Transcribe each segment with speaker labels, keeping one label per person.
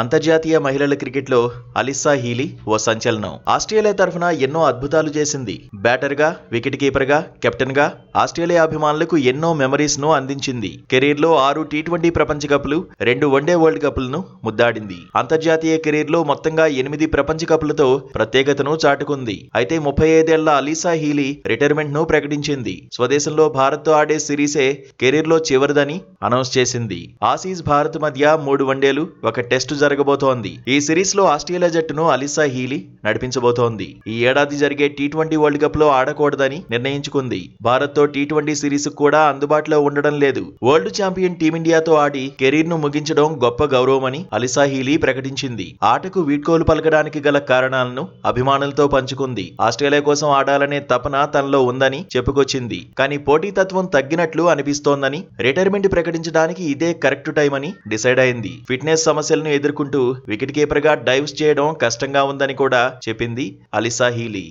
Speaker 1: అంతర్జాతీయ మహిళల క్రికెట్లో అలిస్సా హీలీ ఓ సంచలనం. ఆస్ట్రేలియా తరఫున ఎన్నో అద్భుతాలు చేసింది. బ్యాటర్గా, వికెట్ కీపర్గా, కెప్టెన్గా ఆస్ట్రేలియా అభిమానులకు ఎన్నో మెమరీస్ ను అందించింది. కెరీర్లో 6 టీ20 ప్రపంచ కప్లు, 2 వన్డే వరల్డ్ కప్లను ముద్దాడింది. అంతర్జాతీయ కెరీర్లో మొత్తంగా 8 ప్రపంచ కప్లతో ప్రత్యేకతను చాటుకుంది. అయితే 35 ఏళ్ల అలిస్సా హీలీ రిటైర్మెంట్ ను ప్రకటించింది. స్వదేశంలో భారత్తో ఆడే సిరీసే కెరీర్లో చివరిదని అనౌన్స్ చేసింది. ఆసీస్ భారత్ మధ్య 3 వన్డేలు, 1 టెస్టు జరగబోతోంది. ఈ సిరీస్ లో ఆస్ట్రేలియా జట్టును అలిస్సా హీలీ నడిపించబోతోంది. ఈ ఏడాది జరిగే టీ20 వరల్డ్ కప్ లో ఆడకూడదని నిర్ణయించుకుంది. భారత్ తో టీ20 సిరీస్ కూడా అందుబాటులో ఉండడం లేదు. వరల్డ్ ఛాంపియన్ టీమిండియాతో ఆడి కెరీర్ ను ముగించడం గొప్ప గౌరవమని అలిస్సా హీలీ ప్రకటించింది. ఆటకు వీడ్కోలు పలకడానికి గల కారణాలను అభిమానులతో పంచుకుంది. ఆస్ట్రేలియా కోసం ఆడాలనే తపన తనలో ఉందని చెప్పుకొచ్చింది. కానీ పోటీతత్వం తగ్గినట్లు అనిపిస్తోందని, రిటైర్మెంట్ ప్రకటించడానికి ఇదే కరెక్ట్ టైం అని డిసైడ్ అయింది. ఫిట్నెస్ సమస్యలను ఎదుర్కొంటూ వికెట్ కీపర్ గా డైవ్స్ చేయడం కష్టంగా ఉందని కూడా చెప్పింది అలిస్సా హీలీ.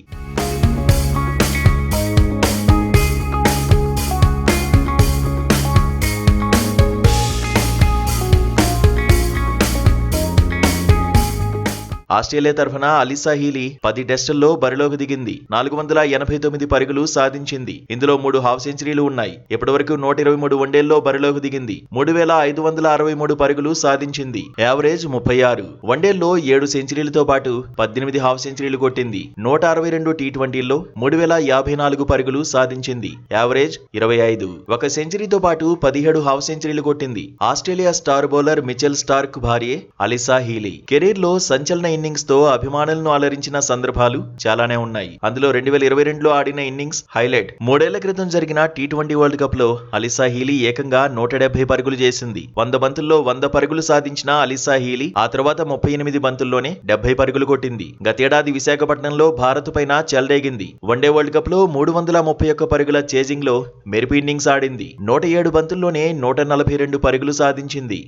Speaker 1: ఆస్ట్రేలియా తరఫున అలిస్సా హీలీ 10 టెస్టుల్లో బరిలోకి దిగింది. 489 పరుగులు సాధించింది. ఇందులో 3 హాఫ్ సెంచరీలు ఉన్నాయి. ఇప్పటివరకు 123 వన్డేల్లో బరిలోకి దిగింది. 3563 పరుగులు సాధించింది. యావరేజ్ 36. వన్డేల్లో 7 సెంచరీలతో పాటు 18 హాఫ్ సెంచరీలు కొట్టింది. 162 టీ20ల్లో 3054 పరుగులు సాధించింది. యావరేజ్ 25. 1 సెంచరీతో పాటు 17 హాఫ్ సెంచరీలు కొట్టింది. Australia star bowler Mitchell Starc భార్యే అలిస్సా హీలీ. కెరీర్ లో సంచలన ఇన్నింగ్స్ తో అభిమానులను అలరించిన సందర్భాలు చాలానే ఉన్నాయి. అందులో 2022లో ఆడిన ఇన్నింగ్స్ హైలైట్. 3 ఏళ్ల క్రితం జరిగిన టీ20 వరల్డ్ కప్ లో అలిస్సా హీలీ ఏకంగా 170 పరుగులు చేసింది. 100 బంతుల్లో 100 పరుగులు సాధించిన అలిస్సా హీలీ ఆ తర్వాత 38 బంతుల్లోనే 70 పరుగులు కొట్టింది. గతేడాది విశాఖపట్నంలో భారత్ పైన చెలరేగింది. వన్డే వరల్డ్ కప్ లో 331 పరుగుల చేజింగ్ లో మెరుపు ఇన్నింగ్స్ ఆడింది. 107 బంతుల్లోనే 142 పరుగులు సాధించింది.